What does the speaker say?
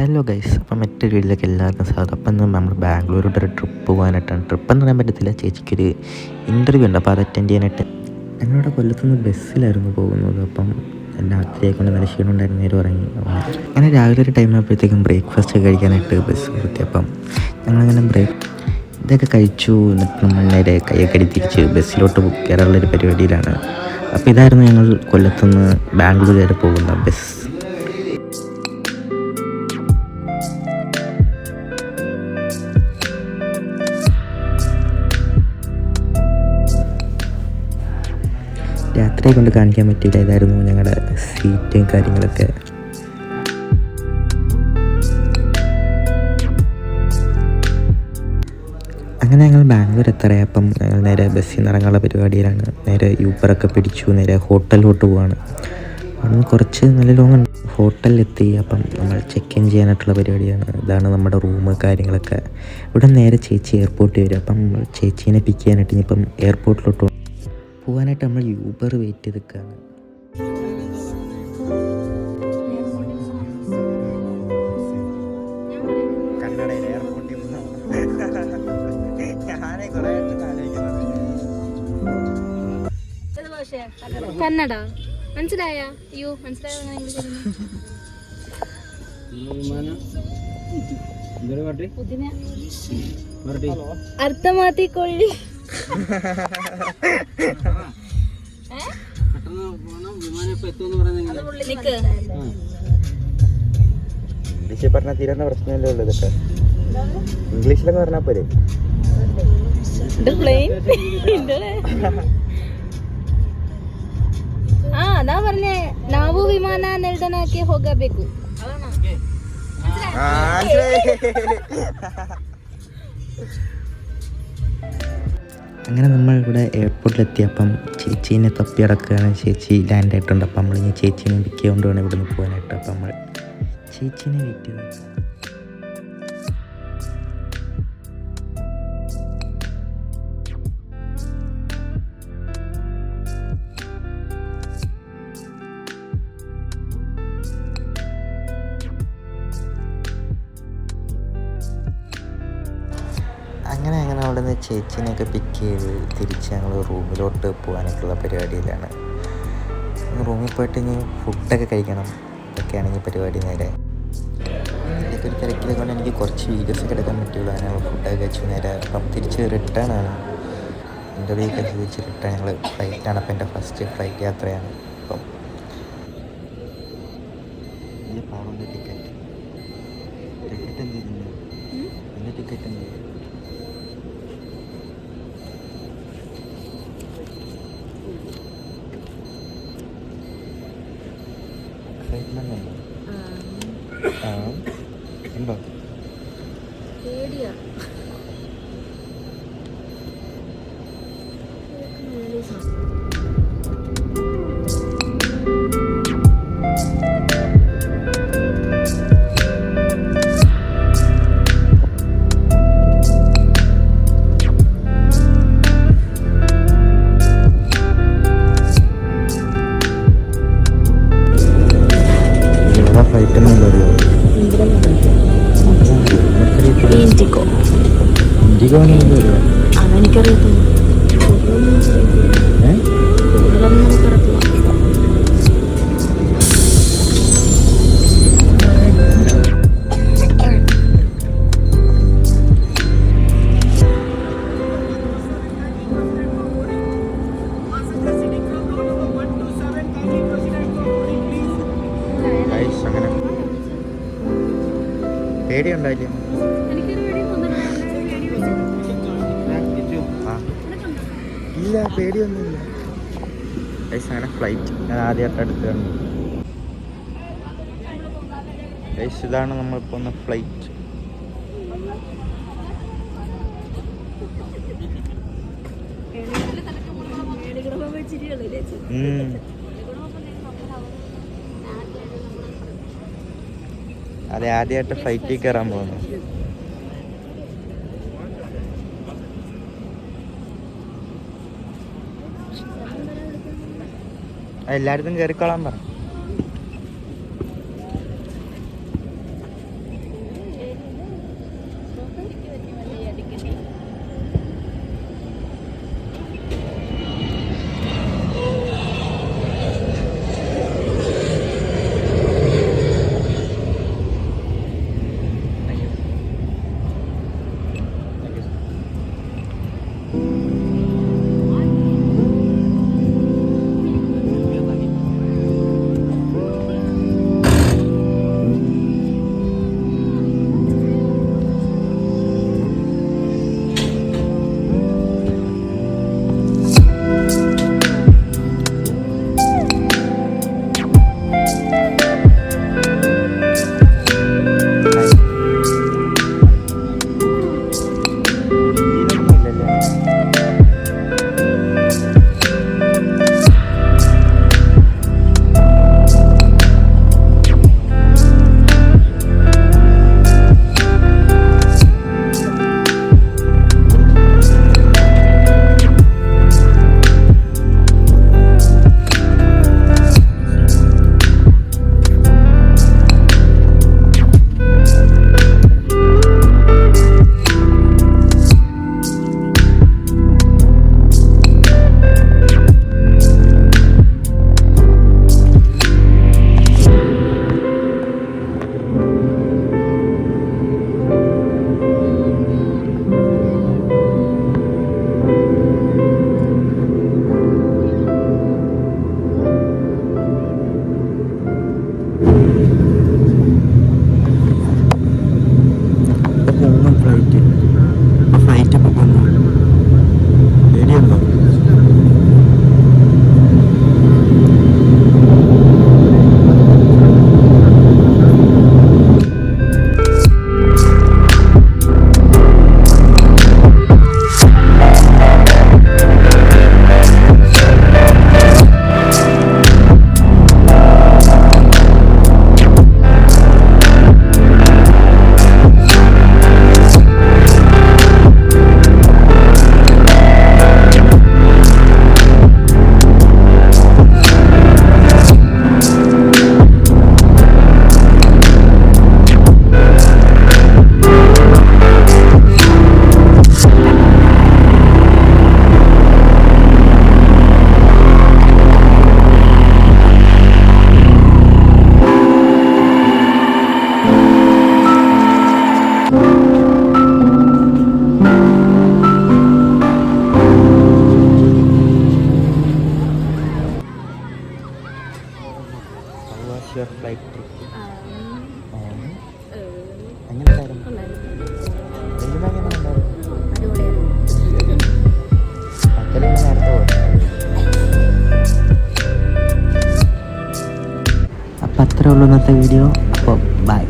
Hello guys, അപ്പം മറ്റൊരു വീട്ടിലേക്ക് എല്ലാവർക്കും സ്വാഗതം. അപ്പം ഇന്ന് നമ്മൾ ബാംഗ്ലൂരോട്ടൊരു ട്രിപ്പ് പോകാനായിട്ടാണ്. ട്രിപ്പെന്ന് പറയാൻ പറ്റത്തില്ല, ചേച്ചിക്കൊരു ഇൻ്റർവ്യൂ ഉണ്ട്, അപ്പോൾ അത് അറ്റൻഡ് ചെയ്യാനായിട്ട് ഞങ്ങളുടെ കൊല്ലത്തുനിന്ന് ബസ്സിലായിരുന്നു പോകുന്നത്. അപ്പം രാത്രിയെ കൊണ്ട് നല്ല ക്ഷീണം ഉണ്ടായിരുന്നു, നേരം ഇറങ്ങി. അങ്ങനെ രാവിലെ ഒരു ടൈം ആയപ്പോഴത്തേക്കും ബ്രേക്ക്ഫാസ്റ്റ് കഴിക്കാനായിട്ട് ബസ് നിർത്തി. അപ്പം ഞങ്ങളങ്ങനെ ഇതൊക്കെ കഴിച്ചു. എന്നിട്ട് നമ്മൾ നേരെ കൈയൊക്കെ തിരിച്ച് ബസ്സിലോട്ട് കയറാനുള്ളൊരു പരിപാടിയിലാണ്. അപ്പോൾ ഇതായിരുന്നു ഞങ്ങൾ കൊല്ലത്തുനിന്ന് ബാംഗ്ലൂർ വരെ പോകുന്ന ബസ്. രാത്രിയെ കൊണ്ട് കാണിക്കാൻ പറ്റിയില്ല, ഇതായിരുന്നു ഞങ്ങളുടെ സീറ്റും കാര്യങ്ങളൊക്കെ. അങ്ങനെ ഞങ്ങൾ ബാംഗ്ലൂർ എത്താറായപ്പം ഞങ്ങൾ നേരെ ബസ്സിൽ നിന്ന് ഇറങ്ങാനുള്ള പരിപാടിയിലാണ്. നേരെ യൂബറൊക്കെ പിടിച്ചു, നേരെ ഹോട്ടലിലോട്ട് പോവാണ്. അവിടെ നിന്ന് കുറച്ച് നല്ല ലോങ് ഉണ്ട്. ഹോട്ടലിലെത്തി. അപ്പം നമ്മൾ ചെക്ക് ഇൻ ചെയ്യാനായിട്ടുള്ള പരിപാടിയാണ്. ഇതാണ് നമ്മുടെ റൂം കാര്യങ്ങളൊക്കെ. ഇവിടെ നേരെ ചേച്ചി എയർപോർട്ടിൽ വരും. അപ്പം നമ്മൾ ചേച്ചീനെ പിക്ക് ചെയ്യാനായിട്ട് ഇനിയിപ്പം എയർപോർട്ടിലോട്ട് പോകാനായിട്ട് നമ്മൾ യൂബർ വെയിറ്റ് ചെയ്ത് നിൽക്കുകയാണ്. കന്നഡ മനസ്സിലായ? അയ്യോ മനസ്സിലായ അർത്ഥമാത്തിക്കൊള്ളി. ഇംഗ്ലീഷിൽ പറഞ്ഞാൽ തീരുന്ന പ്രശ്നമല്ലേ ഉള്ളൂ. ഇതൊക്കെ ഇംഗ്ലീഷിലൊക്കെ പറഞ്ഞാൽ പോരെ. ನಾ ಬರ್ಲೆ ನಾವು ವಿಮಾನ ನಿಲ್ದಾಣಕ್ಕೆ ಹೋಗಬೇಕು. അങ്ങനെ നമ്മളിവിടെ എയർപോർട്ടിലെത്തിയപ്പം ചേച്ചീനെ തപ്പി ഇറക്കുകയാണ്. ചേച്ചി ലാൻഡ് ആയിട്ടുണ്ട്. അപ്പം നമ്മളിനി ചേച്ചീനെ പിക്ക് ചെയ്തുകൊണ്ട് വേണം ഇവിടെ നിന്ന് പോകാനായിട്ട്. അപ്പം നമ്മൾ ചേച്ചീനെ വെയിറ്റ് ചെയ്തു. അങ്ങനെ അവിടെ നിന്ന് ചേച്ചീനെയൊക്കെ പിക്ക് ചെയ്ത് തിരിച്ച് ഞങ്ങൾ റൂമിലോട്ട് പോകാനായിട്ടുള്ള പരിപാടിയിലാണ്. റൂമിൽ പോയിട്ട് ഇനി ഫുഡൊക്കെ കഴിക്കണം. ഇതൊക്കെയാണ് ഈ പരിപാടി. നേരെ ഇതിൻ്റെയൊക്കെ ഒരു തിരക്കിൽ കൊണ്ട് എനിക്ക് കുറച്ച് വീഡിയോസൊക്കെ എടുക്കാൻ പറ്റുള്ളൂ. ഞങ്ങൾ ഫുഡൊക്കെ കഴിച്ചു നേരെ അപ്പം തിരിച്ച് റിട്ടേൺ ആണ്. ഇൻ്റർവ്യൂ ഒക്കെ തിരിച്ച് റിട്ടേൺ ഞങ്ങൾ ഫ്ലൈറ്റാണ്. അപ്പം എൻ്റെ ഫസ്റ്റ് ഫ്ലൈറ്റ് യാത്രയാണ്. അപ്പം ഇതിൻ്റെ പാവൻ്റെ ടിക്കറ്റ് എന്തിരുന്നു? എൻ്റെ ടിക്കറ്റ് എന്ത്? ഉണ്ടോ? അതെനിക്കറിയത്തുള്ളൂ. പേടിയുണ്ടായില്ലേ? ഇല്ല, പേടിയൊന്നുമില്ല. അങ്ങനെ ഫ്ലൈറ്റ് ഞാൻ ആദ്യമായിട്ട് എടുക്കുകയാണ്. ഇതാണ് നമ്മളിപ്പോൾ ഒന്ന് ഫ്ലൈറ്റ്. അതെ, ആദ്യമായിട്ട് ഫ്ലൈറ്റിൽ കയറാൻ പോകുന്നു. എല്ലായിടത്തും കയറിക്കോളാൻ പറ. അപ്പോൾ അത്രേ ഉള്ളൂ ഇന്നത്തെ വീഡിയോ. അപ്പോൾ ബൈ.